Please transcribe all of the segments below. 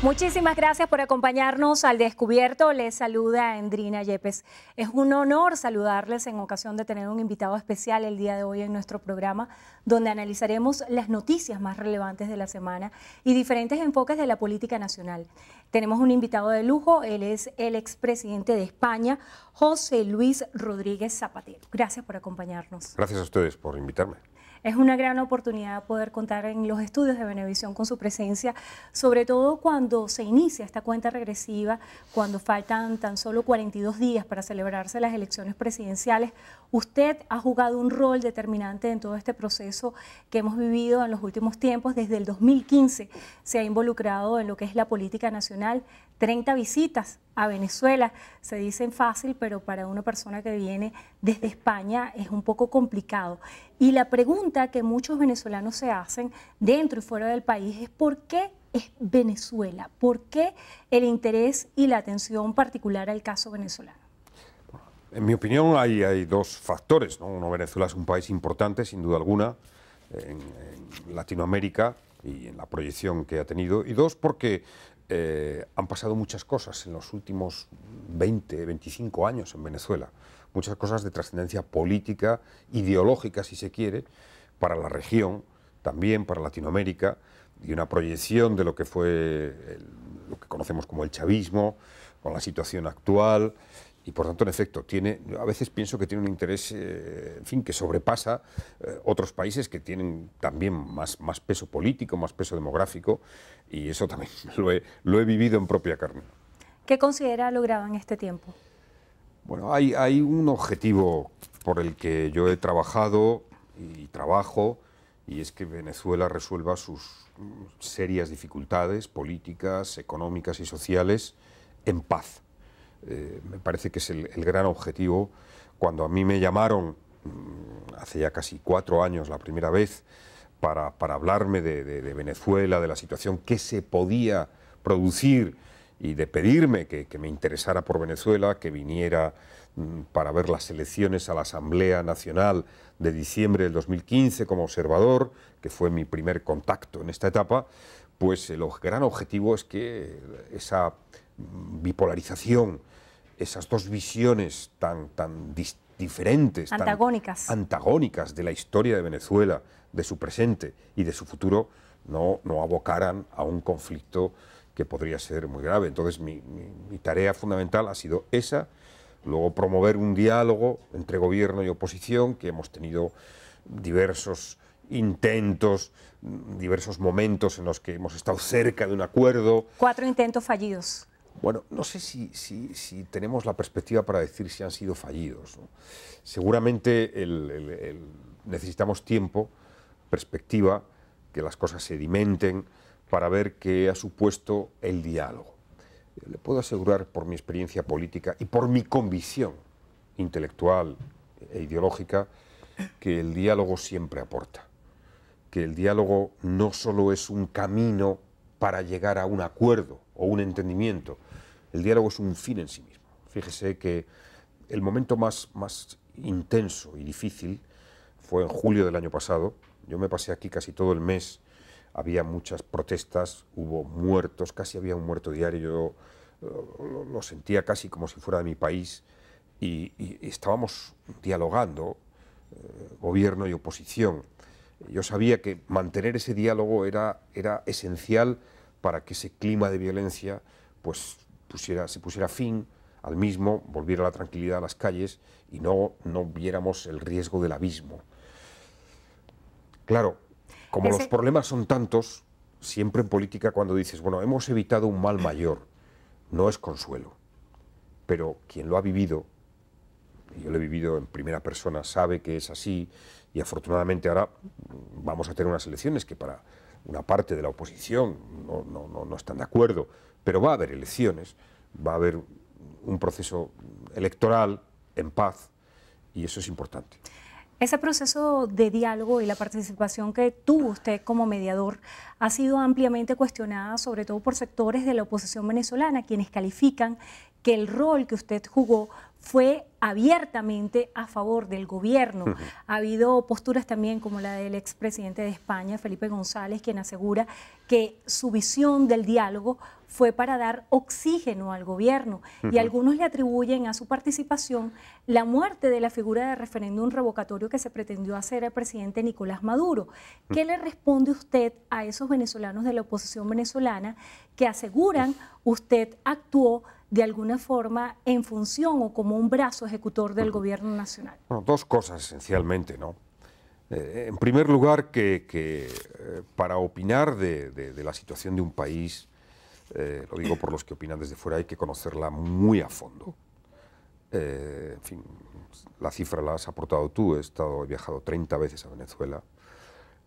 Muchísimas gracias por acompañarnos al Descubierto. Les saluda Endrina Yepes. Es un honor saludarles en ocasión de tener un invitado especial el día de hoy en nuestro programa, donde analizaremos las noticias más relevantes de la semana y diferentes enfoques de la política nacional. Tenemos un invitado de lujo, él es el expresidente de España, José Luis Rodríguez Zapatero. Gracias por acompañarnos. Gracias a ustedes por invitarme. Es una gran oportunidad poder contar en los estudios de Venevisión con su presencia, sobre todo cuando se inicia esta cuenta regresiva, cuando faltan tan solo 42 días para celebrarse las elecciones presidenciales. Usted ha jugado un rol determinante en todo este proceso que hemos vivido en los últimos tiempos. Desde el 2015 se ha involucrado en lo que es la política nacional. 30 visitas a Venezuela, se dicen fácil, pero para una persona que viene desde España es un poco complicado. Y la pregunta que muchos venezolanos se hacen dentro y fuera del país es ¿por qué es Venezuela? ¿Por qué el interés y la atención particular al caso venezolano? En mi opinión hay dos factores, ¿no? Uno, Venezuela es un país importante, sin duda alguna, en Latinoamérica y en la proyección que ha tenido. Y dos, porque han pasado muchas cosas en los últimos 20, 25 años en Venezuela. Muchas cosas de trascendencia política, ideológica, si se quiere, para la región, también para Latinoamérica, y una proyección de lo que fue lo que conocemos como el chavismo, con la situación actual. Y por tanto, en efecto, a veces pienso que tiene un interés, en fin, que sobrepasa otros países que tienen también más peso político, más peso demográfico, y eso también lo he vivido en propia carne. ¿Qué considera logrado en este tiempo? Bueno, hay un objetivo por el que yo he trabajado y trabajo, y es que Venezuela resuelva sus serias dificultades políticas, económicas y sociales en paz. Me parece que es el gran objetivo. Cuando a mí me llamaron, hace ya casi 4 años, la primera vez, para hablarme de Venezuela, de la situación que se podía producir y de pedirme que me interesara por Venezuela, que viniera para ver las elecciones a la Asamblea Nacional de diciembre del 2015 como observador, que fue mi primer contacto en esta etapa, pues el gran objetivo es que esa bipolarización, esas dos visiones tan diferentes, antagónicas de la historia de Venezuela, de su presente y de su futuro, no abocaran a un conflicto que podría ser muy grave. Entonces mi tarea fundamental ha sido esa, luego promover un diálogo entre gobierno y oposición, que hemos tenido diversos intentos, diversos momentos en los que hemos estado cerca de un acuerdo. 4 intentos fallidos. Bueno, no sé si tenemos la perspectiva para decir si han sido fallidos, ¿no? Seguramente necesitamos tiempo, perspectiva, que las cosas sedimenten para ver qué ha supuesto el diálogo. Le puedo asegurar por mi experiencia política y por mi convicción intelectual e ideológica que el diálogo siempre aporta, que el diálogo no solo es un camino para llegar a un acuerdo o un entendimiento. El diálogo es un fin en sí mismo. Fíjese que el momento más intenso y difícil fue en julio del año pasado. Yo me pasé aquí casi todo el mes, había muchas protestas, hubo muertos, casi había un muerto diario, yo lo sentía casi como si fuera de mi país, y estábamos dialogando, gobierno y oposición. Yo sabía que mantener ese diálogo era esencial para que ese clima de violencia pues se pusiera fin al mismo, volviera la tranquilidad a las calles y no viéramos el riesgo del abismo. Claro, como los problemas son tantos, siempre en política cuando dices, bueno, hemos evitado un mal mayor, no es consuelo. Pero quien lo ha vivido, y yo lo he vivido en primera persona, sabe que es así, y afortunadamente ahora vamos a tener unas elecciones que para una parte de la oposición no están de acuerdo, pero va a haber elecciones, va a haber un proceso electoral en paz, y eso es importante. Ese proceso de diálogo y la participación que tuvo usted como mediador ha sido ampliamente cuestionada, sobre todo por sectores de la oposición venezolana, quienes califican que el rol que usted jugó fue abiertamente a favor del gobierno. Ha habido posturas también como la del expresidente de España, Felipe González, quien asegura que su visión del diálogo fue para dar oxígeno al gobierno, y algunos le atribuyen a su participación la muerte de la figura de referéndum revocatorio que se pretendió hacer al presidente Nicolás Maduro. ¿Qué le responde usted a esos venezolanos de la oposición venezolana que aseguran usted actuó de alguna forma en función o como un brazo ejecutor del gobierno nacional? Bueno, dos cosas esencialmente, ¿no? En primer lugar, que para opinar de la situación de un país, lo digo por los que opinan desde fuera, hay que conocerla muy a fondo. En fin, la cifra la has aportado tú, he viajado 30 veces a Venezuela,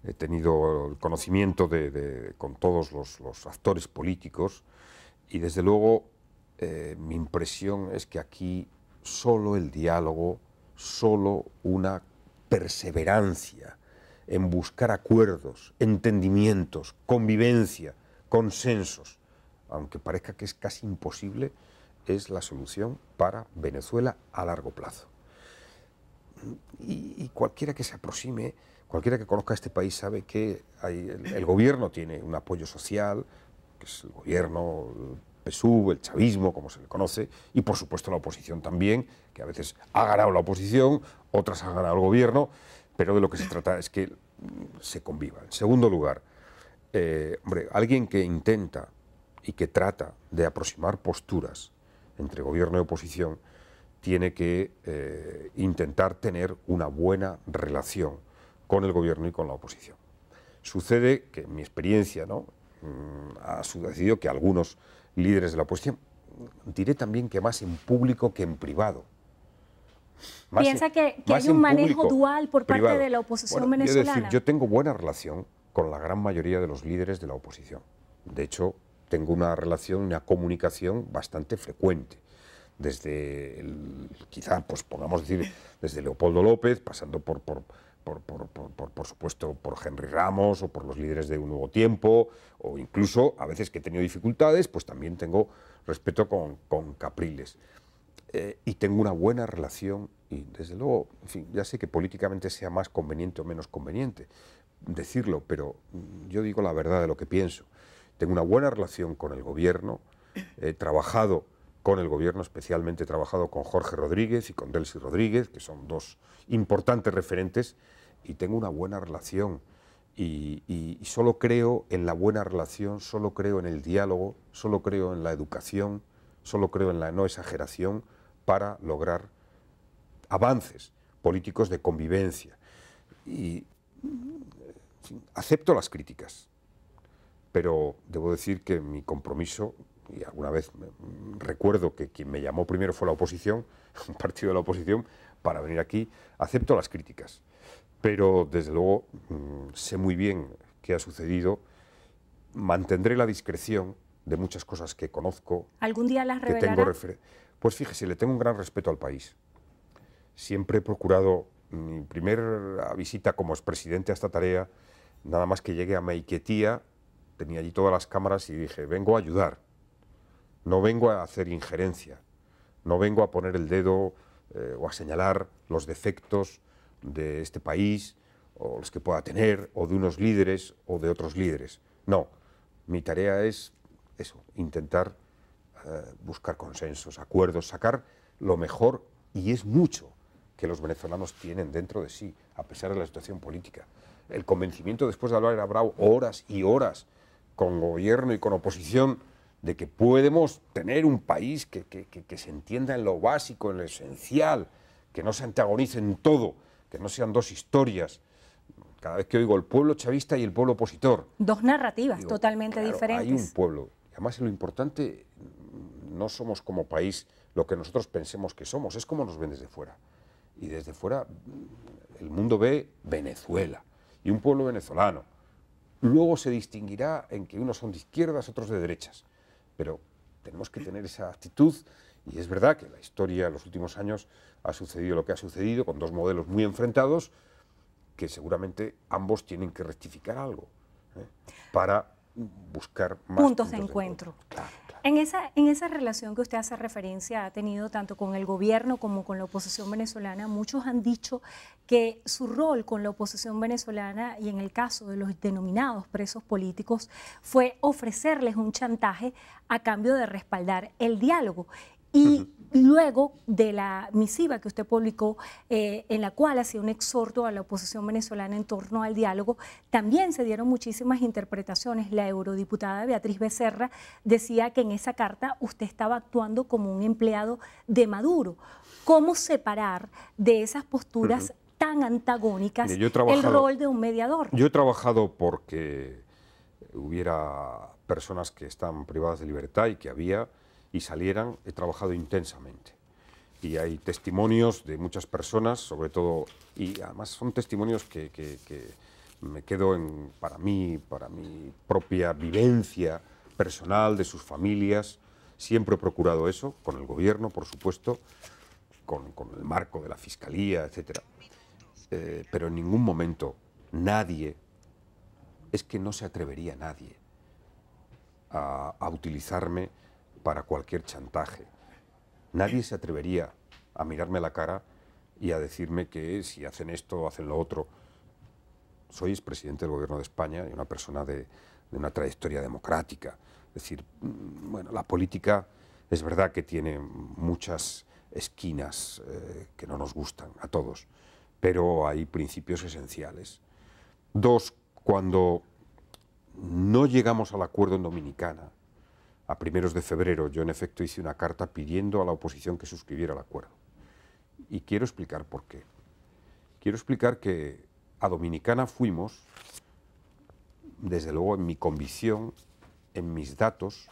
he tenido el conocimiento con todos los actores políticos, y desde luego mi impresión es que aquí solo el diálogo, solo una perseverancia en buscar acuerdos, entendimientos, convivencia, consensos, aunque parezca que es casi imposible, es la solución para Venezuela a largo plazo. Y cualquiera que se aproxime, cualquiera que conozca este país sabe que el gobierno tiene un apoyo social, que es el gobierno, el PSUV, el chavismo, como se le conoce, y por supuesto la oposición también, que a veces ha ganado la oposición, otras ha ganado el gobierno, pero de lo que se trata es que se conviva. En segundo lugar, hombre, alguien que intenta y que trata de aproximar posturas entre gobierno y oposición tiene que intentar tener una buena relación con el gobierno y con la oposición. Sucede que en mi experiencia, ¿no?, ha sucedido que algunos líderes de la oposición, diré también que más en público que en privado. ¿Piensa que hay un manejo dual por parte de la oposición venezolana? Es decir, yo tengo buena relación con la gran mayoría de los líderes de la oposición. De hecho, tengo una relación, una comunicación bastante frecuente. Desde, quizá, pues pongamos decir, desde Leopoldo López, pasando por supuesto, por Henry Ramos o por los líderes de Un Nuevo Tiempo, o incluso, a veces que he tenido dificultades, pues también tengo respeto con Capriles. Y tengo una buena relación, y desde luego, en fin, ya sé que políticamente sea más conveniente o menos conveniente decirlo, pero yo digo la verdad de lo que pienso. Tengo una buena relación con el gobierno, he trabajado con el gobierno, especialmente he trabajado con Jorge Rodríguez y con Delcy Rodríguez, que son dos importantes referentes, y tengo una buena relación. Y solo creo en la buena relación, solo creo en el diálogo, solo creo en la educación, solo creo en la no exageración para lograr avances políticos de convivencia. Y acepto las críticas, pero debo decir que mi compromiso, y alguna vez recuerdo que quien me llamó primero fue la oposición, un partido de la oposición, para venir aquí, acepto las críticas, pero desde luego sé muy bien qué ha sucedido, mantendré la discreción de muchas cosas que conozco. ¿Algún día las revelará? Pues fíjese, le tengo un gran respeto al país. Siempre he procurado, mi primera visita como expresidente a esta tarea, nada más que llegué a Maiquetía, tenía allí todas las cámaras y dije, vengo a ayudar, no vengo a hacer injerencia, no vengo a poner el dedo o a señalar los defectos de este país, o los que pueda tener, o de unos líderes o de otros líderes. No, mi tarea es eso, intentar buscar consensos, acuerdos, sacar lo mejor, y es mucho que los venezolanos tienen dentro de sí, a pesar de la situación política. El convencimiento, después de hablar, era bravo, horas y horas, con gobierno y con oposición, de que podemos tener un país que se entienda en lo básico, en lo esencial, que no se antagonice en todo, que no sean dos historias. Cada vez que oigo el pueblo chavista y el pueblo opositor. Dos narrativas totalmente diferentes. Hay un pueblo. Además, lo importante, no somos como país lo que nosotros pensemos que somos, es como nos ven desde fuera. Y desde fuera el mundo ve Venezuela y un pueblo venezolano. Luego se distinguirá en que unos son de izquierdas, otros de derechas. Pero tenemos que tener esa actitud, y es verdad que la historia en los últimos años ha sucedido lo que ha sucedido, con dos modelos muy enfrentados, que seguramente ambos tienen que rectificar algo para buscar más puntos de encuentro. Claro, claro. En esa relación que usted hace referencia, ha tenido tanto con el gobierno como con la oposición venezolana, muchos han dicho que su rol con la oposición venezolana y en el caso de los denominados presos políticos fue ofrecerles un chantaje a cambio de respaldar el diálogo. Y luego de la misiva que usted publicó, en la cual hacía un exhorto a la oposición venezolana en torno al diálogo, también se dieron muchísimas interpretaciones. La eurodiputada Beatriz Becerra decía que en esa carta usted estaba actuando como un empleado de Maduro. ¿Cómo separar de esas posturas tan antagónicas el rol de un mediador? Yo he trabajado porque hubiera personas que están privadas de libertad y que había y salieran. He trabajado intensamente y hay testimonios de muchas personas, sobre todo, y además son testimonios que me quedo para mi propia vivencia personal, de sus familias. Siempre he procurado eso, con el gobierno, por supuesto, con el marco de la Fiscalía, etcétera. Pero en ningún momento nadie, es que no se atrevería nadie a utilizarme para cualquier chantaje. Nadie se atrevería a mirarme a la cara y a decirme que si hacen esto o hacen lo otro. Soy expresidente del Gobierno de España y una persona de una trayectoria democrática. Es decir, bueno, la política es verdad que tiene muchas esquinas que no nos gustan a todos, pero hay principios esenciales. Dos, cuando no llegamos al acuerdo en Dominicana, a primeros de febrero, yo en efecto hice una carta pidiendo a la oposición que suscribiera el acuerdo. Y quiero explicar por qué. Quiero explicar que a Dominicana fuimos, desde luego en mi convicción, en mis datos,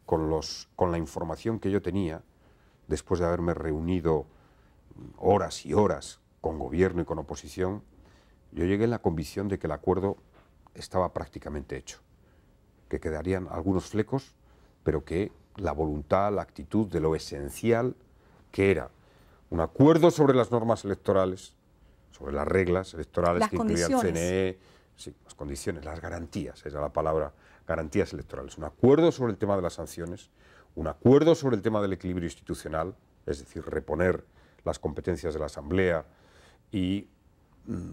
con la información que yo tenía, después de haberme reunido horas y horas con gobierno y con oposición, yo llegué en la convicción de que el acuerdo estaba prácticamente hecho, que quedarían algunos flecos, pero que la voluntad, la actitud de lo esencial, que era un acuerdo sobre las normas electorales, sobre las reglas electorales, las que incluía el condiciones. CNE, sí, las condiciones, las garantías, era la palabra, garantías electorales, un acuerdo sobre el tema de las sanciones, un acuerdo sobre el tema del equilibrio institucional, es decir, reponer las competencias de la Asamblea y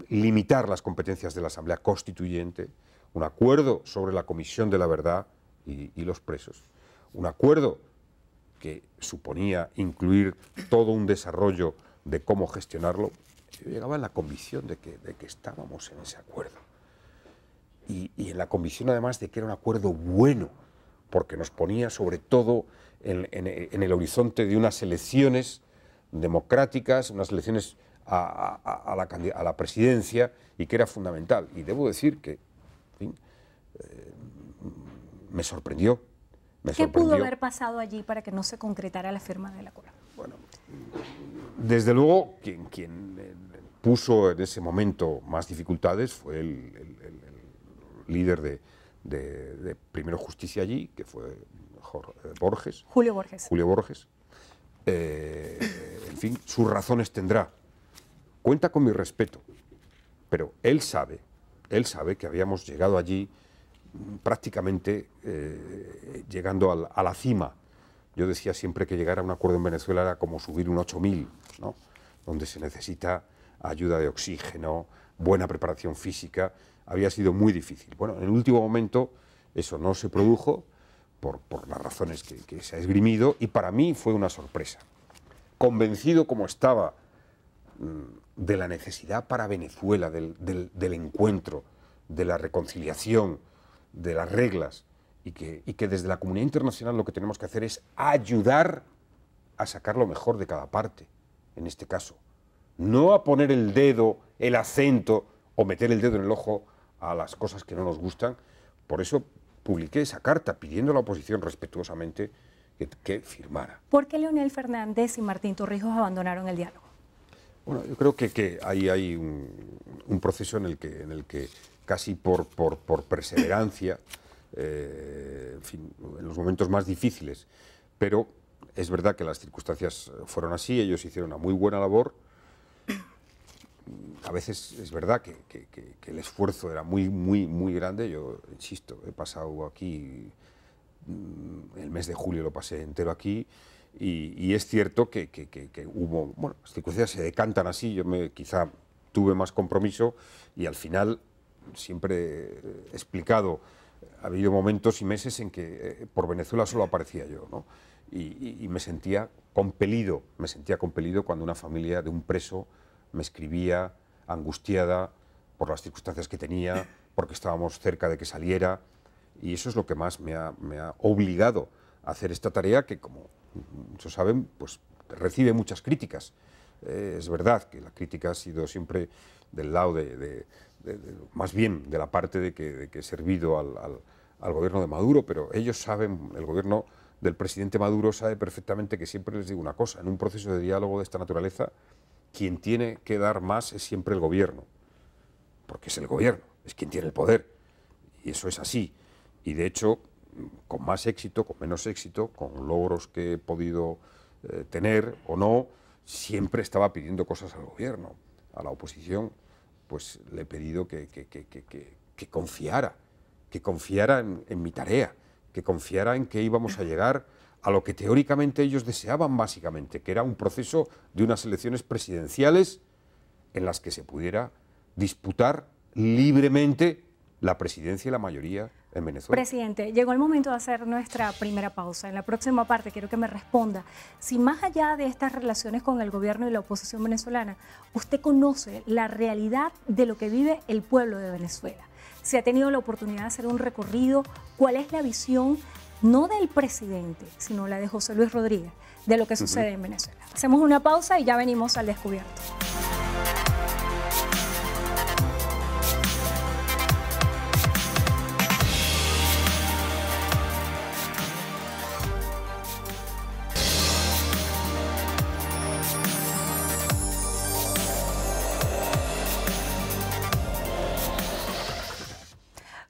limitar las competencias de la Asamblea Constituyente, un acuerdo sobre la Comisión de la Verdad y los presos, un acuerdo que suponía incluir todo un desarrollo de cómo gestionarlo. Yo llegaba en la convicción de que estábamos en ese acuerdo. Y en la convicción además de que era un acuerdo bueno, porque nos ponía sobre todo en el horizonte de unas elecciones democráticas, unas elecciones a la presidencia, y que era fundamental. Y debo decir que, en fin, me sorprendió. ¿Qué pudo haber pasado allí para que no se concretara la firma del acuerdo? Bueno, desde luego, quien puso en ese momento más dificultades fue el líder de Primero Justicia allí, que fue Borges. Julio Borges. Julio Borges. En fin, sus razones tendrá. Cuenta con mi respeto, pero él sabe que habíamos llegado allí prácticamente llegando a la cima. Yo decía siempre que llegar a un acuerdo en Venezuela era como subir un 8000, ¿no? Donde se necesita ayuda de oxígeno, buena preparación física. Había sido muy difícil. Bueno, en el último momento eso no se produjo por las razones que se ha esgrimido, y para mí fue una sorpresa. Convencido como estaba de la necesidad para Venezuela del encuentro, de la reconciliación, de las reglas, y que desde la comunidad internacional lo que tenemos que hacer es ayudar a sacar lo mejor de cada parte, en este caso. No a poner el dedo, el acento o meter el dedo en el ojo a las cosas que no nos gustan. Por eso publiqué esa carta pidiendo a la oposición respetuosamente que firmara. ¿Por qué Leonel Fernández y Martín Torrijos abandonaron el diálogo? Bueno, yo creo que ahí hay un proceso en el que casi por perseverancia, en fin, en los momentos más difíciles, pero es verdad que las circunstancias fueron así, ellos hicieron una muy buena labor. A veces es verdad que el esfuerzo era muy grande. Yo insisto, he pasado aquí El mes de julio lo pasé entero aquí y es cierto que hubo, bueno, las circunstancias se decantan así, quizá tuve más compromiso y al final siempre he explicado, ha habido momentos y meses en que por Venezuela solo aparecía yo, ¿no? Y me sentía compelido cuando una familia de un preso me escribía angustiada por las circunstancias que tenía, porque estábamos cerca de que saliera, y eso es lo que más me ha obligado a hacer esta tarea que, como muchos saben, pues recibe muchas críticas. Es verdad que la crítica ha sido siempre del lado más bien de la parte de que he servido al gobierno de Maduro, pero ellos saben, el gobierno del presidente Maduro sabe perfectamente que siempre les digo una cosa: en un proceso de diálogo de esta naturaleza, quien tiene que dar más es siempre el gobierno, porque es el gobierno, es quien tiene el poder, y eso es así. Y de hecho, con más éxito, con menos éxito, con logros que he podido tener o no, siempre estaba pidiendo cosas al gobierno. A la oposición, pues le he pedido que confiara en mi tarea, que confiara en que íbamos a llegar a lo que teóricamente ellos deseaban básicamente, que era un proceso de unas elecciones presidenciales en las que se pudiera disputar libremente la presidencia y la mayoría en Venezuela. Presidente, llegó el momento de hacer nuestra primera pausa. En la próxima parte quiero que me responda si más allá de estas relaciones con el gobierno y la oposición venezolana, usted conoce la realidad de lo que vive el pueblo de Venezuela. Si ha tenido la oportunidad de hacer un recorrido, ¿cuál es la visión no del presidente, sino la de José Luis Rodríguez, de lo que sucede en Venezuela? Hacemos una pausa y ya venimos al descubierto.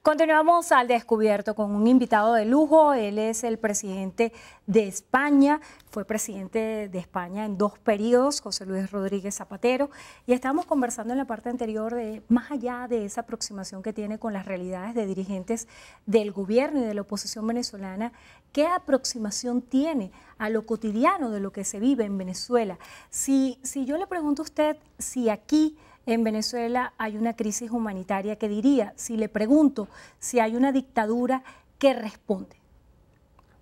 Continuamos al descubierto con un invitado de lujo. Él es el presidente de España, fue presidente de España en 2 periodos, José Luis Rodríguez Zapatero, y estábamos conversando en la parte anterior de más allá de esa aproximación que tiene con las realidades de dirigentes del gobierno y de la oposición venezolana, ¿qué aproximación tiene a lo cotidiano de lo que se vive en Venezuela? Si yo le pregunto a usted si aquí en Venezuela hay una crisis humanitaria, ¿qué diría? Si le pregunto si hay una dictadura, ¿qué responde?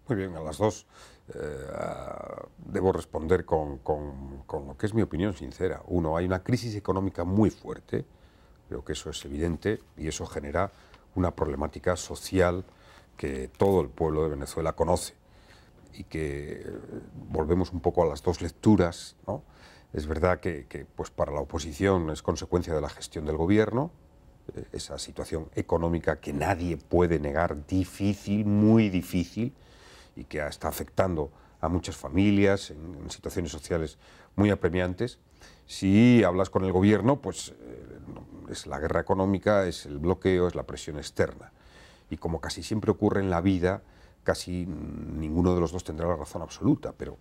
Muy bien, a las dos debo responder con lo que es mi opinión sincera. Uno, hay una crisis económica muy fuerte, creo que eso es evidente, y eso genera una problemática social que todo el pueblo de Venezuela conoce y que volvemos un poco a las dos lecturas, ¿no? Es verdad que pues para la oposición es consecuencia de la gestión del gobierno, esa situación económica que nadie puede negar, difícil, muy difícil, y que está afectando a muchas familias en situaciones sociales muy apremiantes. Si hablas con el gobierno, pues es la guerra económica, es el bloqueo, es la presión externa. Y como casi siempre ocurre en la vida, casi ninguno de los dos tendrá la razón absoluta, pero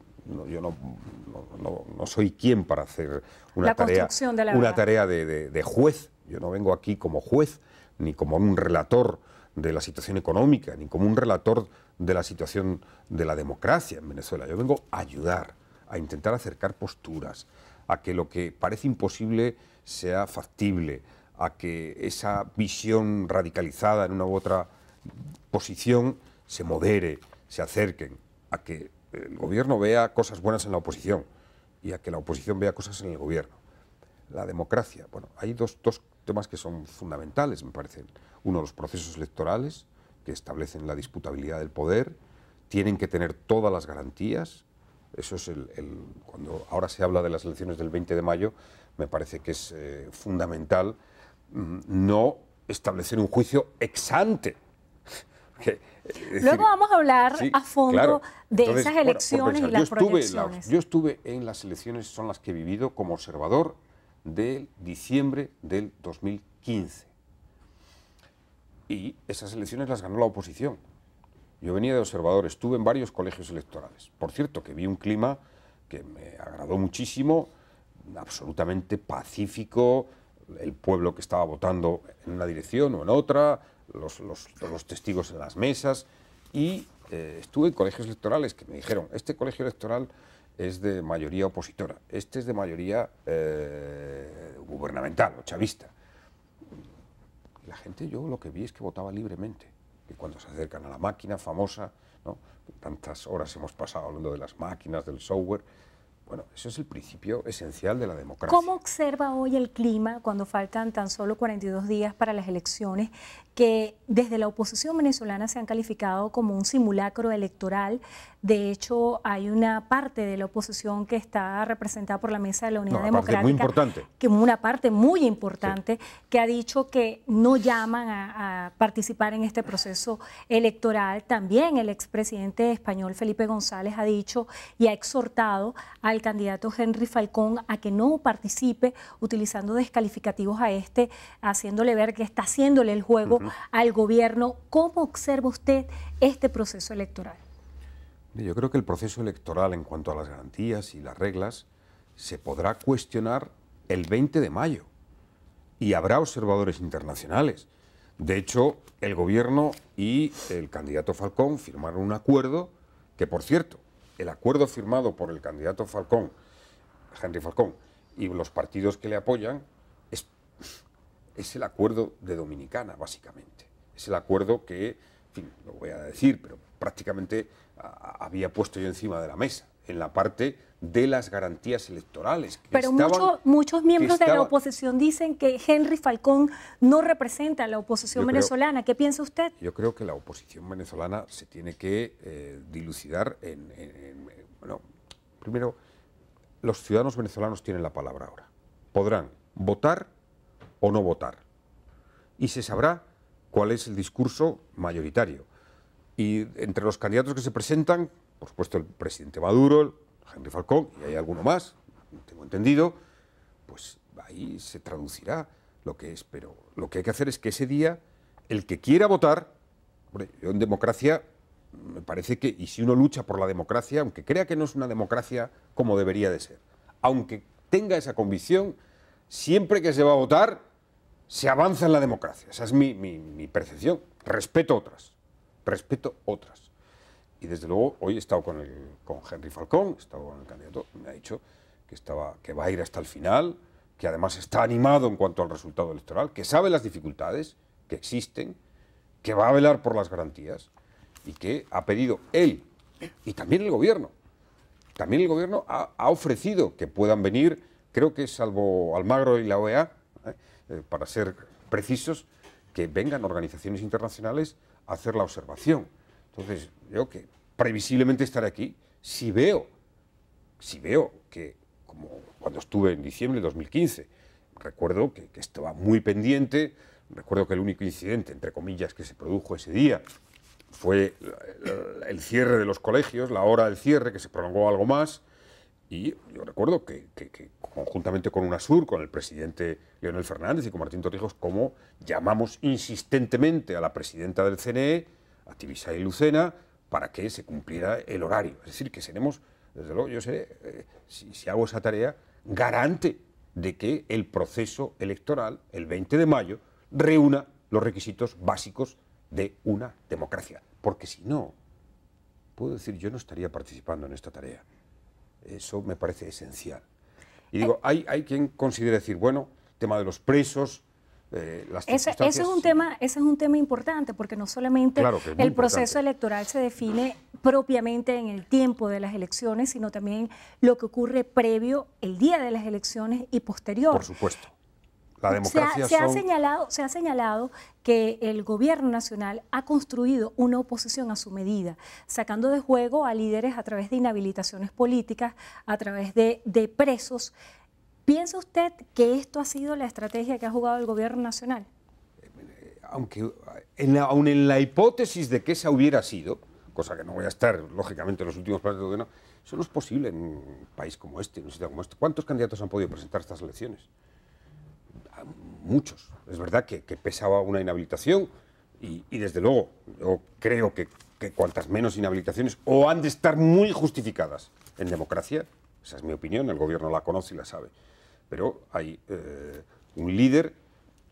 yo no soy quien para hacer una tarea de juez. Yo no vengo aquí como juez, ni como un relator de la situación económica, ni como un relator de la situación de la democracia en Venezuela. Yo vengo a ayudar, a intentar acercar posturas, a que lo que parece imposible sea factible, a que esa visión radicalizada en una u otra posición se modere, se acerquen, a que el gobierno vea cosas buenas en la oposición y a que la oposición vea cosas en el gobierno. La democracia, bueno, hay dos temas que son fundamentales, me parecen. Uno, los procesos electorales, que establecen la disputabilidad del poder, tienen que tener todas las garantías. Eso es cuando ahora se habla de las elecciones del 20 de mayo, me parece que es fundamental no establecer un juicio ex ante. Luego vamos a hablar a fondo claro. de Entonces, esas elecciones y las proyecciones. Yo estuve en las elecciones, son las que he vivido como observador de diciembre del 2015. Y esas elecciones las ganó la oposición. Yo venía de observador, estuve en varios colegios electorales. Por cierto, que vi un clima que me agradó muchísimo, absolutamente pacífico, el pueblo que estaba votando en una dirección o en otra, los testigos en las mesas, y estuve en colegios electorales que me dijeron, este colegio electoral es de mayoría opositora, este es de mayoría gubernamental o chavista. La gente, yo lo que vi es que votaba libremente, que cuando se acercan a la máquina famosa, ¿no? Tantas horas hemos pasado hablando de las máquinas, del software. Bueno, eso es el principio esencial de la democracia. ¿Cómo observa hoy el clima cuando faltan tan solo 42 días para las elecciones, que desde la oposición venezolana se han calificado como un simulacro electoral? De hecho, hay una parte de la oposición que está representada por la Mesa de la Unidad Democrática, muy importante, que una parte muy importante, sí, que ha dicho que no llaman a participar en este proceso electoral. También el expresidente español Felipe González ha dicho y ha exhortado al candidato Henry Falcón a que no participe, utilizando descalificativos a este, haciéndole ver que está haciéndole el juego al gobierno. ¿Cómo observa usted este proceso electoral? Yo creo que el proceso electoral, en cuanto a las garantías y las reglas, se podrá cuestionar el 20 de mayo y habrá observadores internacionales. De hecho, el gobierno y el candidato Falcón firmaron un acuerdo que, por cierto, el acuerdo firmado por el candidato Falcón, Henry Falcón, y los partidos que le apoyan, es el acuerdo de Dominicana, básicamente. Es el acuerdo que, en fin, lo voy a decir, pero prácticamente había puesto yo encima de la mesa, en la parte de las garantías electorales. Pero muchos miembros de la oposición dicen que Henry Falcón no representa a la oposición venezolana. ¿Qué piensa usted? Yo creo que la oposición venezolana se tiene que dilucidar bueno, primero, los ciudadanos venezolanos tienen la palabra ahora. Podrán votar o no votar. Y se sabrá cuál es el discurso mayoritario. Y entre los candidatos que se presentan, por supuesto el presidente Maduro, Henry Falcón, y hay alguno más, tengo entendido, pues ahí se traducirá lo que es. Pero lo que hay que hacer es que ese día, el que quiera votar, hombre, yo en democracia me parece que, y si uno lucha por la democracia, aunque crea que no es una democracia como debería de ser, aunque tenga esa convicción, siempre que se va a votar, se avanza en la democracia. Esa es mi percepción. Respeto otras. Y desde luego, hoy he estado con Henry Falcón, he estado con el candidato, me ha dicho que va a ir hasta el final, que además está animado en cuanto al resultado electoral, que sabe las dificultades que existen, que va a velar por las garantías y que ha pedido él y también el gobierno. También el gobierno ha ofrecido que puedan venir, creo que salvo Almagro y la OEA, para ser precisos, que vengan organizaciones internacionales a hacer la observación. Entonces, yo que previsiblemente estaré aquí, si veo que, como cuando estuve en diciembre de 2015, recuerdo que estaba muy pendiente, recuerdo que el único incidente, entre comillas, que se produjo ese día fue el cierre de los colegios, la hora del cierre, que se prolongó algo más, y yo recuerdo que conjuntamente con UNASUR, con el presidente Leonel Fernández y con Martín Torrijos, como llamamos insistentemente a la presidenta del CNE, a Tibisay Lucena, para que se cumpliera el horario. Es decir, que seremos, desde luego, yo seré, si hago esa tarea, garante de que el proceso electoral, el 20 de mayo, reúna los requisitos básicos de una democracia. Porque si no, puedo decir, yo no estaría participando en esta tarea. Eso me parece esencial. Y digo, hay quien considera decir, bueno, el tema de los presos, las circunstancias... Ese es un tema importante, porque no solamente el proceso electoral se define propiamente en el tiempo de las elecciones, sino también lo que ocurre previo, el día de las elecciones y posterior. Por supuesto. La democracia se ha señalado que el gobierno nacional ha construido una oposición a su medida, sacando de juego a líderes a través de inhabilitaciones políticas, a través de presos. ¿Piensa usted que esto ha sido la estrategia que ha jugado el gobierno nacional? Aunque aun en la hipótesis de que esa hubiera sido, cosa que no voy a estar, lógicamente, en los últimos planes de gobierno, eso no es posible en un país como este, en un sitio como este. ¿Cuántos candidatos han podido presentar estas elecciones? Muchos. Es verdad que pesaba una inhabilitación y desde luego yo creo que cuantas menos inhabilitaciones o han de estar muy justificadas en democracia, esa es mi opinión, el gobierno la conoce y la sabe, pero hay un líder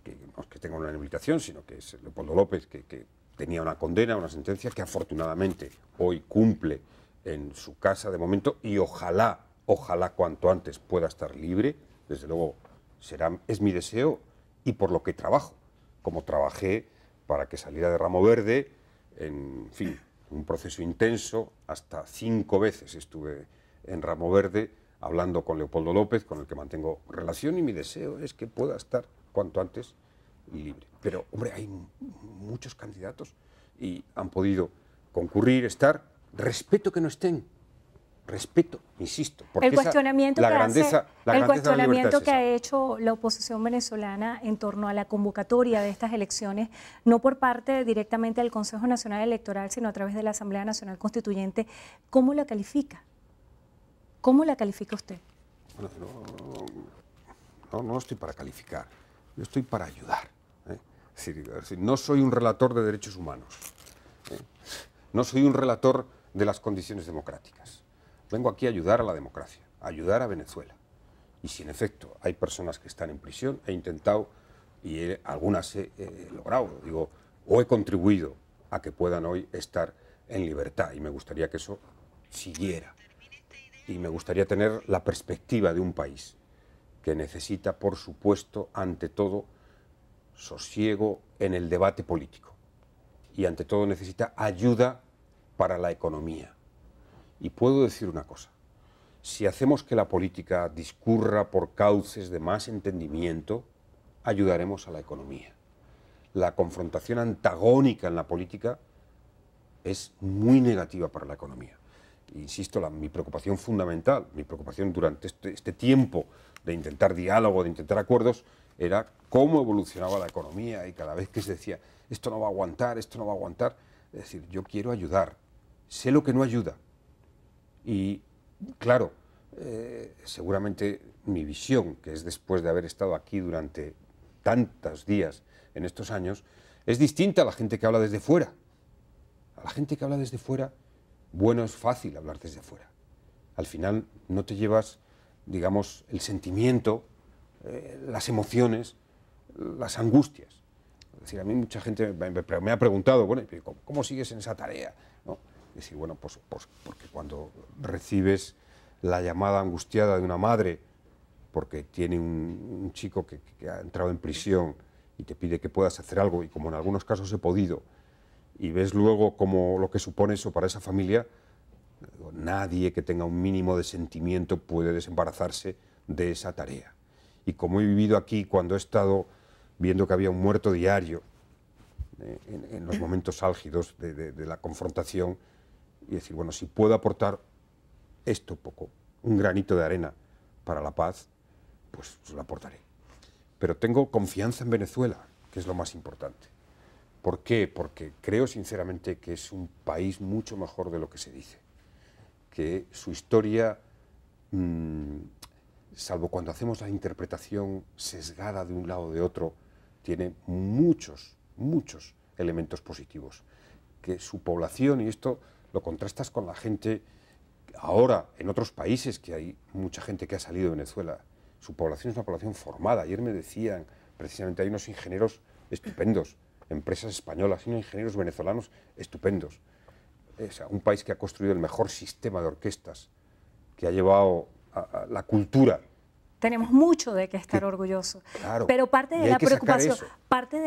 que no es que tenga una inhabilitación, sino que es Leopoldo López, que tenía una condena, una sentencia que afortunadamente hoy cumple en su casa de momento y ojalá cuanto antes pueda estar libre. Desde luego es mi deseo y por lo que trabajo, como trabajé para que saliera de Ramo Verde, en fin, un proceso intenso, hasta 5 veces estuve en Ramo Verde hablando con Leopoldo López, con el que mantengo relación, y mi deseo es que pueda estar cuanto antes libre. Pero, hombre, hay muchos candidatos y han podido concurrir, estar. Respeto que no estén. Respeto, insisto. Porque el cuestionamiento que ha es hecho la oposición venezolana en torno a la convocatoria de estas elecciones, no por parte directamente del Consejo Nacional Electoral, sino a través de la Asamblea Nacional Constituyente, ¿cómo la califica? ¿Cómo la califica usted? Bueno, no estoy para calificar, yo estoy para ayudar. Es decir, no soy un relator de derechos humanos, no soy un relator de las condiciones democráticas. Vengo aquí a ayudar a la democracia, a ayudar a Venezuela. Y si en efecto hay personas que están en prisión, he intentado, y algunas he logrado, o he contribuido a que puedan hoy estar en libertad, y me gustaría que eso siguiera. Y me gustaría tener la perspectiva de un país que necesita, por supuesto, ante todo, sosiego en el debate político. Y ante todo necesita ayuda para la economía. Y puedo decir una cosa, si hacemos que la política discurra por cauces de más entendimiento, ayudaremos a la economía. La confrontación antagónica en la política es muy negativa para la economía. Insisto, mi preocupación fundamental, mi preocupación durante este tiempo de intentar diálogo, de intentar acuerdos, era cómo evolucionaba la economía, y cada vez que se decía, esto no va a aguantar, esto no va a aguantar, es decir, yo quiero ayudar, sé lo que no ayuda. Y claro, seguramente mi visión, que es después de haber estado aquí durante tantos días en estos años, es distinta a la gente que habla desde fuera. A la gente que habla desde fuera, bueno, es fácil hablar desde fuera. Al final no te llevas, digamos, el sentimiento, las emociones, las angustias. Es decir, a mí mucha gente me ha preguntado, bueno, ¿cómo sigues en esa tarea? ¿No? Es decir, bueno, pues porque cuando recibes la llamada angustiada de una madre porque tiene un chico que ha entrado en prisión y te pide que puedas hacer algo, y como en algunos casos he podido, y ves luego como lo que supone eso para esa familia, nadie que tenga un mínimo de sentimiento puede desembarazarse de esa tarea. Y como he vivido aquí cuando he estado viendo que había un muerto diario en los momentos álgidos de la confrontación, y decir, bueno, si puedo aportar esto poco, un granito de arena para la paz, pues lo aportaré. Pero tengo confianza en Venezuela, que es lo más importante. ¿Por qué? Porque creo sinceramente que es un país mucho mejor de lo que se dice, que su historia, salvo cuando hacemos la interpretación sesgada de un lado o de otro, tiene muchos elementos positivos, que su población, y esto lo contrastas con la gente ahora en otros países, que hay mucha gente que ha salido de Venezuela, su población es una población formada. Ayer me decían, precisamente, hay unos ingenieros estupendos, empresas españolas, y unos ingenieros venezolanos estupendos. Es un país que ha construido el mejor sistema de orquestas, que ha llevado a la cultura. Tenemos mucho de qué estar orgullosos. Claro, pero parte de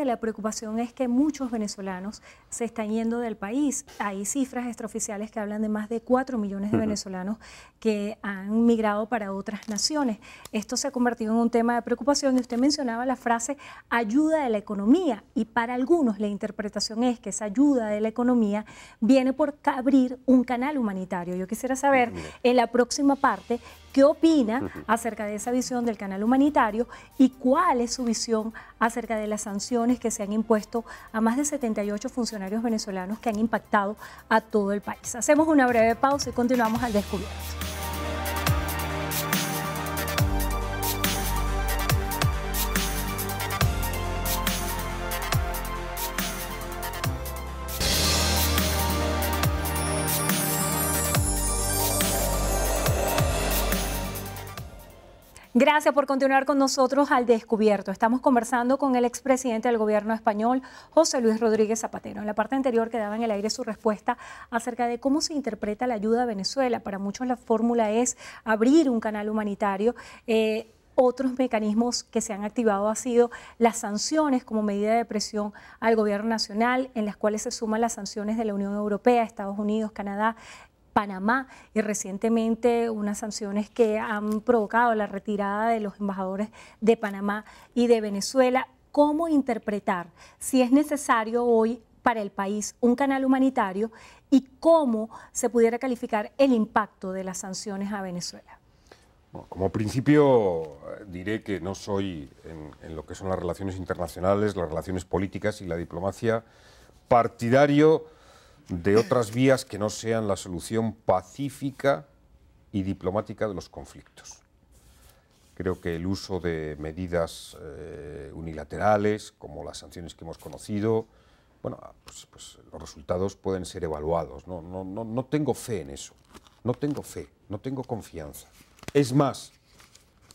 la preocupación es que muchos venezolanos se están yendo del país. Hay cifras extraoficiales que hablan de más de 4 millones de venezolanos que han migrado para otras naciones. Esto se ha convertido en un tema de preocupación, y usted mencionaba la frase ayuda de la economía, y para algunos la interpretación es que esa ayuda de la economía viene por abrir un canal humanitario. Yo quisiera saber en la próxima parte qué opina acerca de esa visión del canal humanitario y cuál es su visión acerca de las sanciones que se han impuesto a más de 78 funcionarios venezolanos que han impactado a todo el país. Hacemos una breve pausa y continuamos al descubierto. Gracias por continuar con nosotros al Descubierto. Estamos conversando con el expresidente del gobierno español, José Luis Rodríguez Zapatero. En la parte anterior quedaba en el aire su respuesta acerca de cómo se interpreta la ayuda a Venezuela. Para muchos la fórmula es abrir un canal humanitario. Otros mecanismos que se han activado han sido las sanciones como medida de presión al gobierno nacional, en las cuales se suman las sanciones de la Unión Europea, Estados Unidos, Canadá, Panamá y recientemente unas sanciones que han provocado la retirada de los embajadores de Panamá y de Venezuela. ¿Cómo interpretar si es necesario hoy para el país un canal humanitario y cómo se pudiera calificar el impacto de las sanciones a Venezuela? Bueno, como principio diré que no soy en lo que son las relaciones internacionales, las relaciones políticas y la diplomacia partidario de otras vías que no sean la solución pacífica y diplomática de los conflictos. Creo que el uso de medidas unilaterales, como las sanciones que hemos conocido, bueno, pues los resultados pueden ser evaluados. No tengo fe en eso, no tengo fe, no tengo confianza. Es más,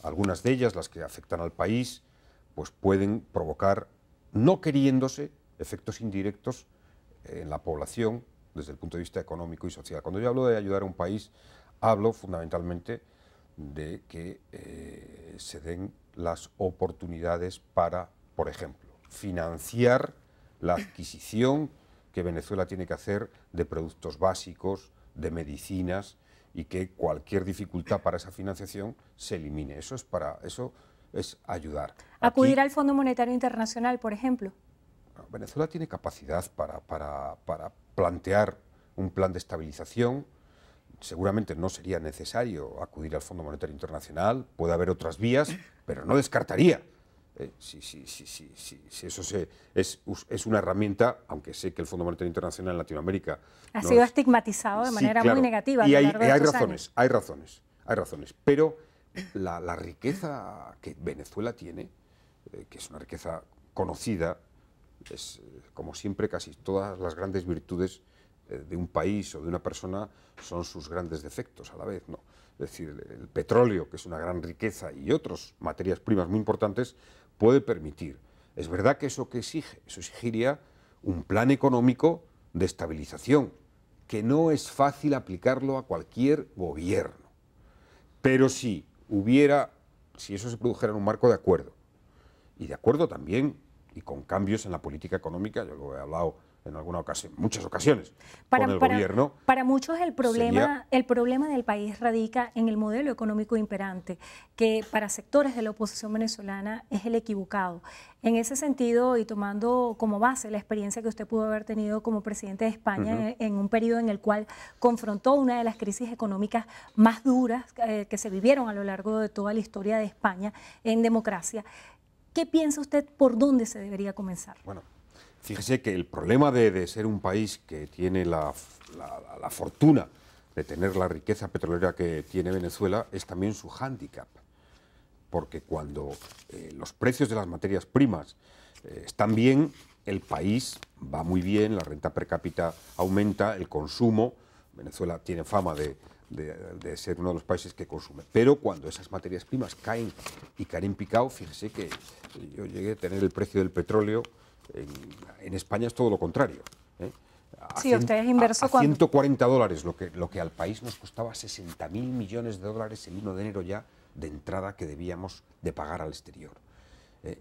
algunas de ellas, las que afectan al país, pues pueden provocar, no queriéndose, efectos indirectos en la población desde el punto de vista económico y social. Cuando yo hablo de ayudar a un país, hablo fundamentalmente de que se den las oportunidades para, por ejemplo, financiar la adquisición que Venezuela tiene que hacer de productos básicos, de medicinas, y que cualquier dificultad para esa financiación se elimine. Eso es ayudar. Acudir al Fondo Monetario Internacional, por ejemplo. Venezuela tiene capacidad para plantear un plan de estabilización. Seguramente no sería necesario acudir al Fondo Monetario Internacional, puede haber otras vías, pero no descartaría. Si eso es una herramienta, aunque sé que el Fondo Monetario Internacional en Latinoamérica ha sido estigmatizado de manera muy negativa. Y hay razones, pero la riqueza que Venezuela tiene, que es una riqueza conocida, es, como siempre, casi todas las grandes virtudes de un país o de una persona son sus grandes defectos a la vez, ¿no? Es decir, el petróleo, que es una gran riqueza, y otras materias primas muy importantes, puede permitir. Es verdad que eso exigiría un plan económico de estabilización, que no es fácil aplicarlo a cualquier gobierno. Pero si eso se produjera en un marco de acuerdo, y de acuerdo también y con cambios en la política económica, yo lo he hablado en alguna ocasión, muchas ocasiones, con el gobierno. Para muchos el problema del país radica en el modelo económico imperante, que para sectores de la oposición venezolana es el equivocado. En ese sentido, y tomando como base la experiencia que usted pudo haber tenido como presidente de España en un periodo en el cual confrontó una de las crisis económicas más duras que se vivieron a lo largo de toda la historia de España en democracia, ¿qué piensa usted por dónde se debería comenzar? Bueno, fíjese que el problema de ser un país que tiene la fortuna de tener la riqueza petrolera que tiene Venezuela es también su hándicap, porque cuando los precios de las materias primas están bien, el país va muy bien, la renta per cápita aumenta, el consumo. Venezuela tiene fama de ser uno de los países que consume. Pero cuando esas materias primas caen y caen en picado, fíjese que yo llegué a tener el precio del petróleo, en España es todo lo contrario. Sí, usted es inverso a $140, lo que al país nos costaba 60.000 millones de dólares el 1 de enero ya de entrada que debíamos de pagar al exterior.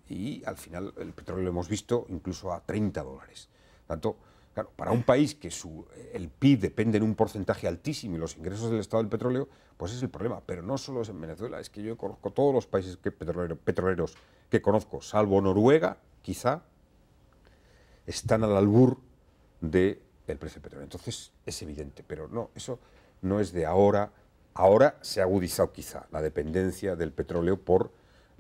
Y al final el petróleo lo hemos visto incluso a $30. Tanto, claro, para un país que el PIB depende en un porcentaje altísimo y los ingresos del Estado del petróleo, pues es el problema. Pero no solo es en Venezuela, es que yo conozco todos los países petroleros que conozco, salvo Noruega, quizá, están al albur del precio del petróleo. Entonces es evidente, pero no, eso no es de ahora. Ahora se ha agudizado quizá la dependencia del petróleo por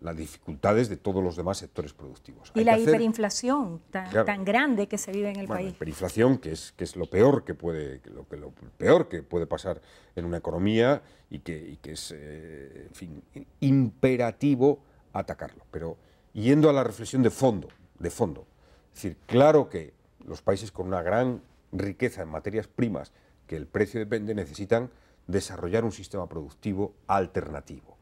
las dificultades de todos los demás sectores productivos. Y la hiperinflación tan grande que se vive en el país. Hiperinflación, que es lo peor que puede pasar en una economía y que es, en fin, imperativo atacarlo. Pero yendo a la reflexión de fondo, es decir, claro que los países con una gran riqueza en materias primas, que el precio depende, necesitan desarrollar un sistema productivo alternativo.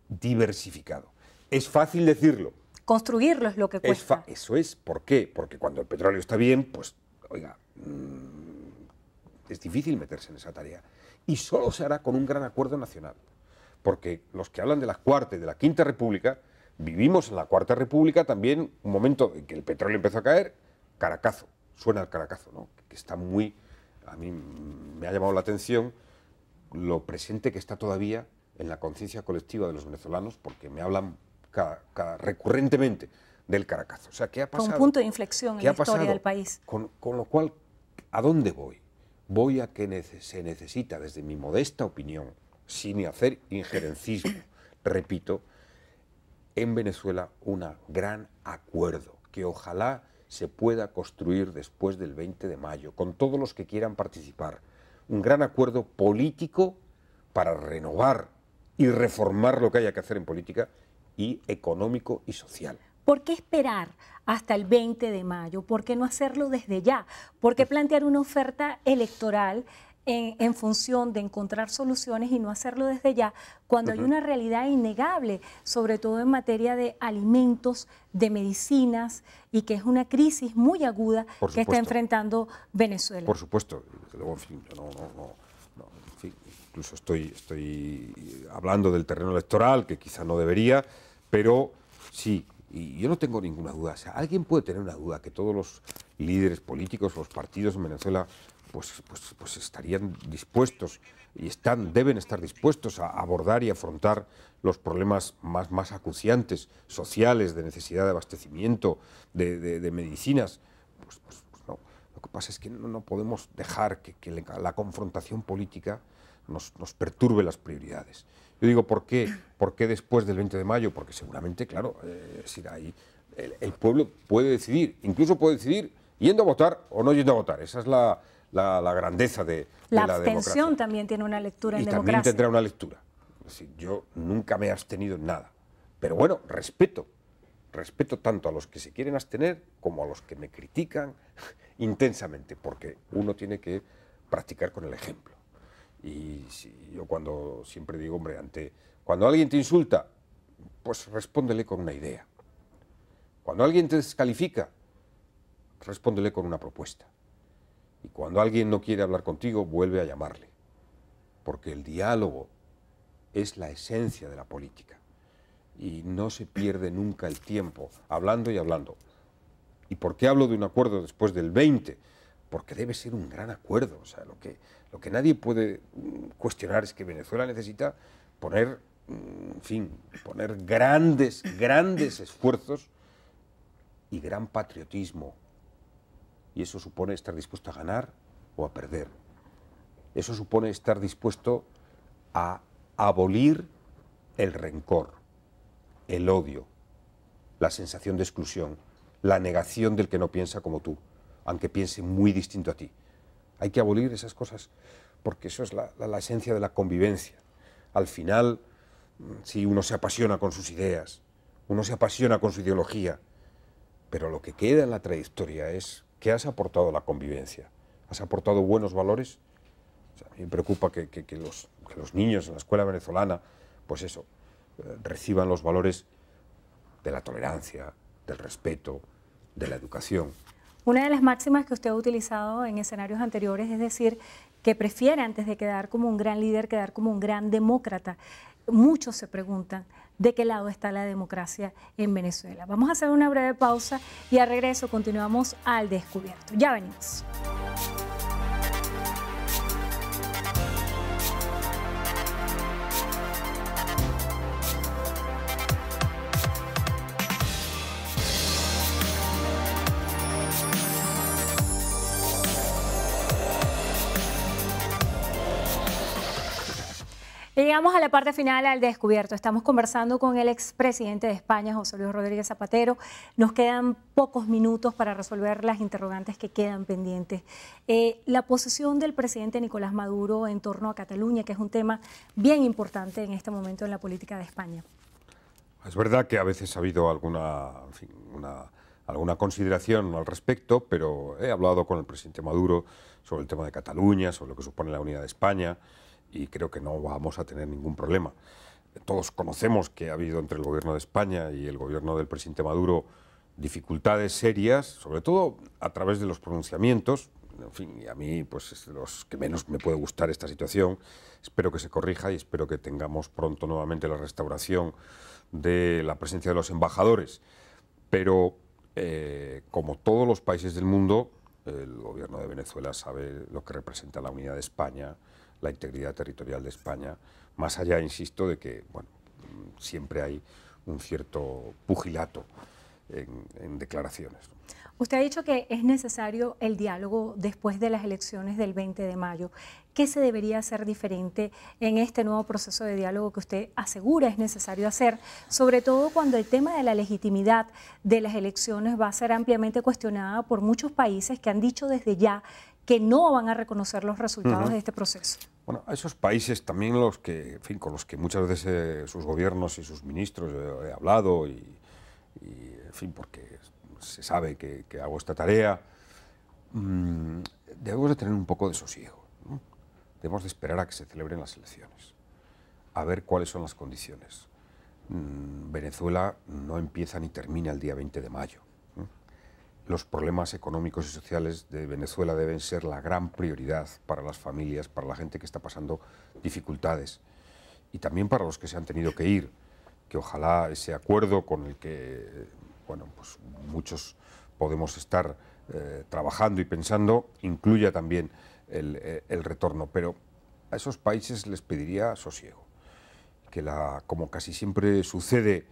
diversificado. Es fácil decirlo. Construirlo es lo que cuesta. Eso es. ¿Por qué? Porque cuando el petróleo está bien, pues, oiga, es difícil meterse en esa tarea. Y solo se hará con un gran acuerdo nacional. Porque los que hablan de la Cuarta y de la Quinta República, vivimos en la Cuarta República también un momento en que el petróleo empezó a caer, Caracazo, suena el Caracazo, ¿no? Que está muy... A mí me ha llamado la atención lo presente que está todavía en la conciencia colectiva de los venezolanos, porque me hablan recurrentemente del Caracazo. O sea, ¿qué ha pasado? Un punto de inflexión en la historia del país. Con lo cual, ¿a dónde voy? Voy a que se necesita, desde mi modesta opinión, sin hacer injerencismo, repito, en Venezuela un gran acuerdo, que ojalá se pueda construir después del 20 de mayo, con todos los que quieran participar. Un gran acuerdo político para renovar y reformar lo que haya que hacer en política, y económico y social. ¿Por qué esperar hasta el 20 de mayo? ¿Por qué no hacerlo desde ya? ¿Por qué plantear una oferta electoral en función de encontrar soluciones y no hacerlo desde ya, cuando hay una realidad innegable, sobre todo en materia de alimentos, de medicinas, y que es una crisis muy aguda que está enfrentando Venezuela? Por supuesto. Luego, en fin, en fin, incluso estoy hablando del terreno electoral, que quizá no debería, pero sí, y yo no tengo ninguna duda. O sea, alguien puede tener una duda que todos los líderes políticos, los partidos en Venezuela, pues estarían dispuestos y deben estar dispuestos a abordar y afrontar los problemas más acuciantes, sociales, de necesidad de abastecimiento, de medicinas. Pues no. Lo que pasa es que no podemos dejar que la confrontación política nos perturbe las prioridades. Yo digo, ¿por qué? ¿Por qué después del 20 de mayo? Porque seguramente, claro, ahí el pueblo puede decidir, incluso puede decidir yendo a votar o no yendo a votar. Esa es la grandeza de la abstención democracia. También tiene una lectura en democracia. Y también tendrá una lectura. Es decir, yo nunca me he abstenido en nada. Pero bueno, respeto tanto a los que se quieren abstener como a los que me critican intensamente, porque uno tiene que practicar con el ejemplo. Y yo cuando siempre digo, hombre, cuando alguien te insulta, pues respóndele con una idea. Cuando alguien te descalifica, respóndele con una propuesta. Y cuando alguien no quiere hablar contigo, vuelve a llamarle. Porque el diálogo es la esencia de la política. Y no se pierde nunca el tiempo hablando y hablando. ¿Y por qué hablo de un acuerdo después del 20? Porque debe ser un gran acuerdo. O sea, lo que nadie puede cuestionar es que Venezuela necesita poner grandes esfuerzos y gran patriotismo. Y eso supone estar dispuesto a ganar o a perder. Eso supone estar dispuesto a abolir el rencor, el odio, la sensación de exclusión, la negación del que no piensa como tú, aunque piense muy distinto a ti. Hay que abolir esas cosas porque eso es la esencia de la convivencia. Al final, sí, uno se apasiona con sus ideas, uno se apasiona con su ideología, pero lo que queda en la trayectoria es ¿qué has aportado a la convivencia? ¿Has aportado buenos valores? O sea, a mí me preocupa que los niños en la escuela venezolana, pues eso, reciban los valores de la tolerancia, del respeto, de la educación. Una de las máximas que usted ha utilizado en escenarios anteriores es decir que prefiere, antes de quedar como un gran líder, quedar como un gran demócrata. Muchos se preguntan de qué lado está la democracia en Venezuela. Vamos a hacer una breve pausa y al regreso continuamos al descubierto. Ya venimos. Y llegamos a la parte final al descubierto. Estamos conversando con el expresidente de España, José Luis Rodríguez Zapatero. Nos quedan pocos minutos para resolver las interrogantes que quedan pendientes. La posición del presidente Nicolás Maduro en torno a Cataluña, que es un tema bien importante en este momento en la política de España. Es verdad que a veces ha habido alguna consideración al respecto, pero he hablado con el presidente Maduro sobre el tema de Cataluña, sobre lo que supone la unidad de España, y creo que no vamos a tener ningún problema. todos conocemos que ha habido entre el gobierno de España y el gobierno del presidente Maduro dificultades serias, sobre todo a través de los pronunciamientos. En fin, y a mí pues es de los que menos me puede gustar esta situación. Espero que se corrija y espero que tengamos pronto nuevamente la restauración de la presencia de los embajadores. Pero como todos los países del mundo, el gobierno de Venezuela sabe lo que representa la unidad de España, la integridad territorial de España, más allá, insisto, de que bueno, siempre hay un cierto pugilato en declaraciones. Usted ha dicho que es necesario el diálogo después de las elecciones del 20 de mayo. ¿Qué se debería hacer diferente en este nuevo proceso de diálogo que usted asegura es necesario hacer, sobre todo cuando el tema de la legitimidad de las elecciones va a ser ampliamente cuestionada por muchos países que han dicho desde ya que no van a reconocer los resultados de este proceso? Bueno, a esos países también los que, en fin, con los que muchas veces sus gobiernos y sus ministros he hablado y en fin, porque se sabe que hago esta tarea, debemos de tener un poco de sosiego, ¿no? Debemos de esperar a que se celebren las elecciones, a ver cuáles son las condiciones. Venezuela no empieza ni termina el día 20 de mayo. Los problemas económicos y sociales de Venezuela deben ser la gran prioridad para las familias, para la gente que está pasando dificultades y también para los que se han tenido que ir, que ojalá ese acuerdo con el que bueno, pues muchos podemos estar trabajando y pensando incluya también el retorno, pero a esos países les pediría sosiego, que como casi siempre sucede,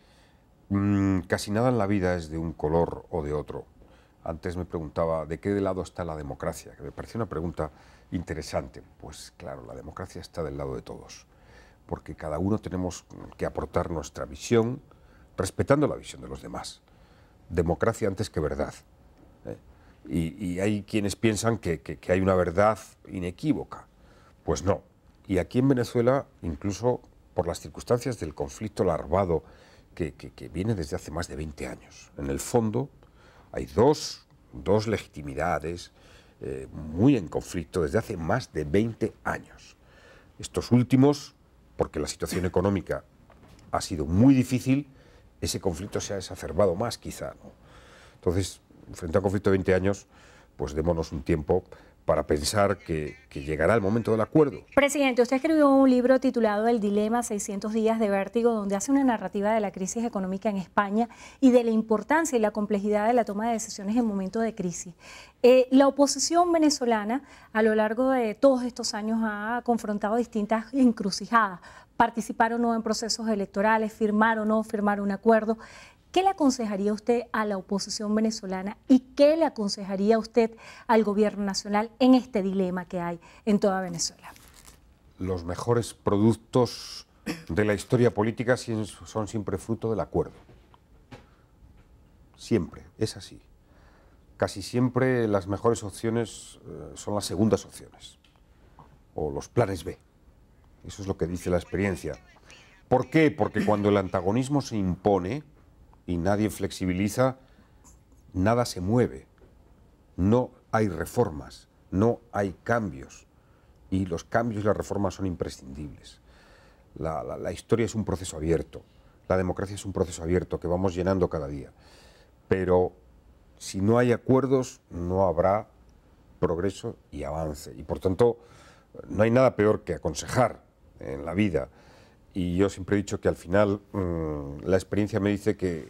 casi nada en la vida es de un color o de otro. Antes me preguntaba de qué lado está la democracia, que me pareció una pregunta interesante. Pues claro, la democracia está del lado de todos, porque cada uno tenemos que aportar nuestra visión, respetando la visión de los demás. Democracia antes que verdad. Y hay quienes piensan que hay una verdad inequívoca. Pues no. Y aquí en Venezuela, incluso por las circunstancias del conflicto larvado que viene desde hace más de 20 años, en el fondo hay dos legitimidades muy en conflicto desde hace más de 20 años. Estos últimos, porque la situación económica ha sido muy difícil, ese conflicto se ha exacerbado más quizá, ¿no? Entonces, frente a un conflicto de 20 años, pues démonos un tiempo para pensar que llegará el momento del acuerdo. Presidente, usted escribió un libro titulado El dilema, 600 días de vértigo, donde hace una narrativa de la crisis económica en España y de la importancia y la complejidad de la toma de decisiones en momentos de crisis. La oposición venezolana a lo largo de todos estos años ha confrontado distintas encrucijadas, participar o no en procesos electorales, firmar o no firmar un acuerdo. ¿Qué le aconsejaría usted a la oposición venezolana y qué le aconsejaría usted al gobierno nacional en este dilema que hay en toda Venezuela? Los mejores productos de la historia política son siempre fruto del acuerdo. Siempre, es así. Casi siempre las mejores opciones son las segundas opciones o los planes B. Eso es lo que dice la experiencia. ¿Por qué? Porque cuando el antagonismo se impone y nadie flexibiliza, nada se mueve, no hay reformas, no hay cambios, y los cambios y las reformas son imprescindibles. La historia es un proceso abierto, la democracia es un proceso abierto que vamos llenando cada día, pero si no hay acuerdos no habrá progreso y avance, y por tanto no hay nada peor que aconsejar en la vida. Y yo siempre he dicho que al final la experiencia me dice que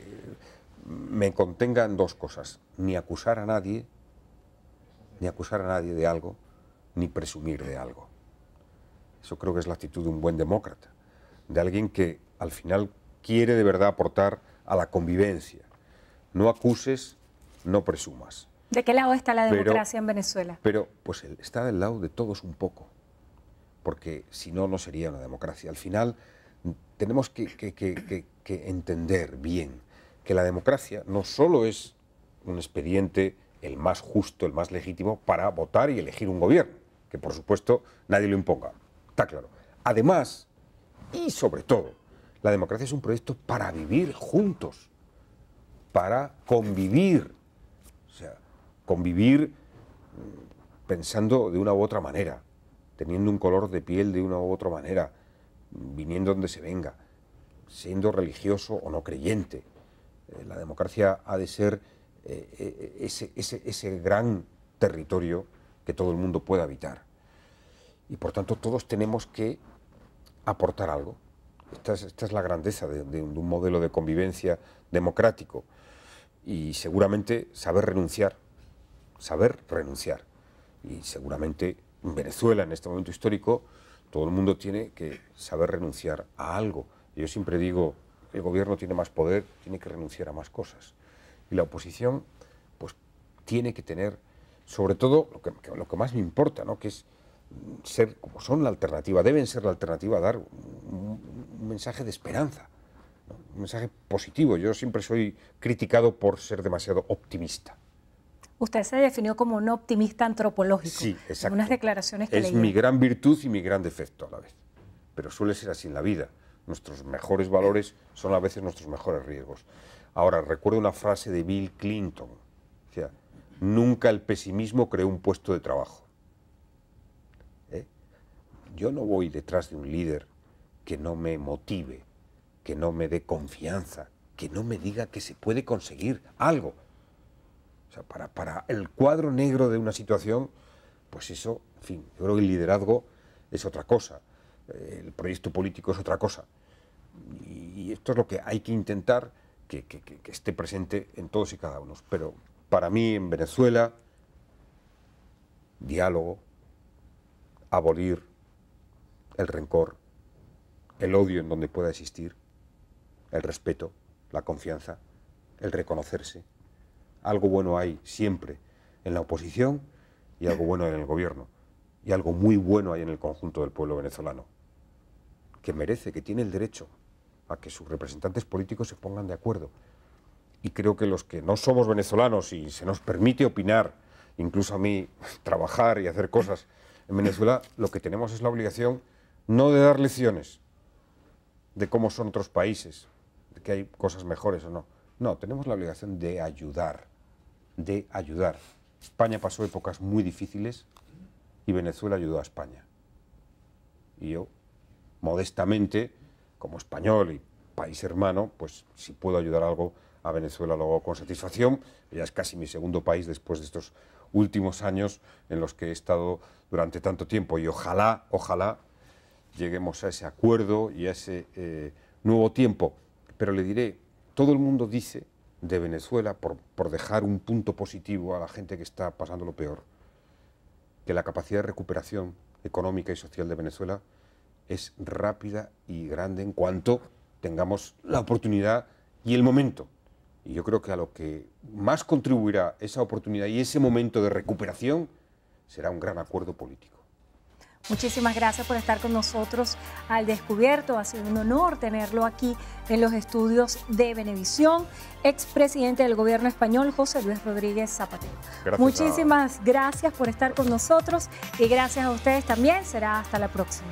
me contenga en dos cosas: ni acusar a nadie de algo, ni presumir de algo. Eso creo que es la actitud de un buen demócrata, de alguien que al final quiere de verdad aportar a la convivencia. No acuses, no presumas. ¿De qué lado está la democracia en Venezuela? Pero pues está del lado de todos un poco, porque si no, no sería una democracia. Al final tenemos que entender bien que la democracia no solo es un expediente el más justo, el más legítimo para votar y elegir un gobierno, que por supuesto nadie lo imponga, está claro. Además, y sobre todo, la democracia es un proyecto para vivir juntos, para convivir, o sea, convivir pensando de una u otra manera, teniendo un color de piel de una u otra manera, viniendo donde se venga, siendo religioso o no creyente. La democracia ha de ser ese gran territorio que todo el mundo pueda habitar. Y por tanto todos tenemos que aportar algo. Esta es la grandeza de un modelo de convivencia democrático. Y seguramente saber renunciar. Y seguramente en Venezuela, en este momento histórico, todo el mundo tiene que saber renunciar a algo. Yo siempre digo, el gobierno tiene más poder, tiene que renunciar a más cosas. Y la oposición, pues, tiene que tener, sobre todo, lo que más me importa, ¿no?, que es ser, como son la alternativa, deben ser la alternativa, dar un mensaje de esperanza, ¿no?, un mensaje positivo. Yo siempre soy criticado por ser demasiado optimista. Usted se definió como un optimista antropológico. Sí, exacto. En unas declaraciones que leí. Es mi gran virtud y mi gran defecto a la vez. Pero suele ser así en la vida. Nuestros mejores valores son a veces nuestros mejores riesgos. Ahora, recuerdo una frase de Bill Clinton. Decía, nunca el pesimismo creó un puesto de trabajo. Yo no voy detrás de un líder que no me motive, que no me dé confianza, que no me diga que se puede conseguir algo. O sea, para el cuadro negro de una situación, pues eso, en fin, yo creo que el liderazgo es otra cosa, el proyecto político es otra cosa. Y esto es lo que hay que intentar que esté presente en todos y cada uno. Pero para mí, en Venezuela, diálogo, abolir el rencor, el odio en donde pueda existir, el respeto, la confianza, el reconocerse. Algo bueno hay siempre en la oposición y algo bueno en el gobierno. Y algo muy bueno hay en el conjunto del pueblo venezolano, que merece, que tiene el derecho a que sus representantes políticos se pongan de acuerdo. Y creo que los que no somos venezolanos y se nos permite opinar, incluso a mí, trabajar y hacer cosas en Venezuela, lo que tenemos es la obligación no de dar lecciones de cómo son otros países, de que hay cosas mejores o no. No, tenemos la obligación de ayudar, de ayudar. España pasó épocas muy difíciles y Venezuela ayudó a España. Y yo, modestamente, como español y país hermano, pues si puedo ayudar algo a Venezuela lo hago con satisfacción. Ya es casi mi segundo país después de estos últimos años en los que he estado durante tanto tiempo. Y ojalá lleguemos a ese acuerdo y a ese nuevo tiempo. Pero le diré, todo el mundo dice de Venezuela, por dejar un punto positivo a la gente que está pasando lo peor, que la capacidad de recuperación económica y social de Venezuela es rápida y grande en cuanto tengamos la oportunidad y el momento. Y yo creo que a lo que más contribuirá esa oportunidad y ese momento de recuperación será un gran acuerdo político. Muchísimas gracias por estar con nosotros al descubierto. Ha sido un honor tenerlo aquí en los estudios de Venevisión. Expresidente del gobierno español, José Luis Rodríguez Zapatero. Muchísimas gracias por estar con nosotros y gracias a ustedes también. Será hasta la próxima.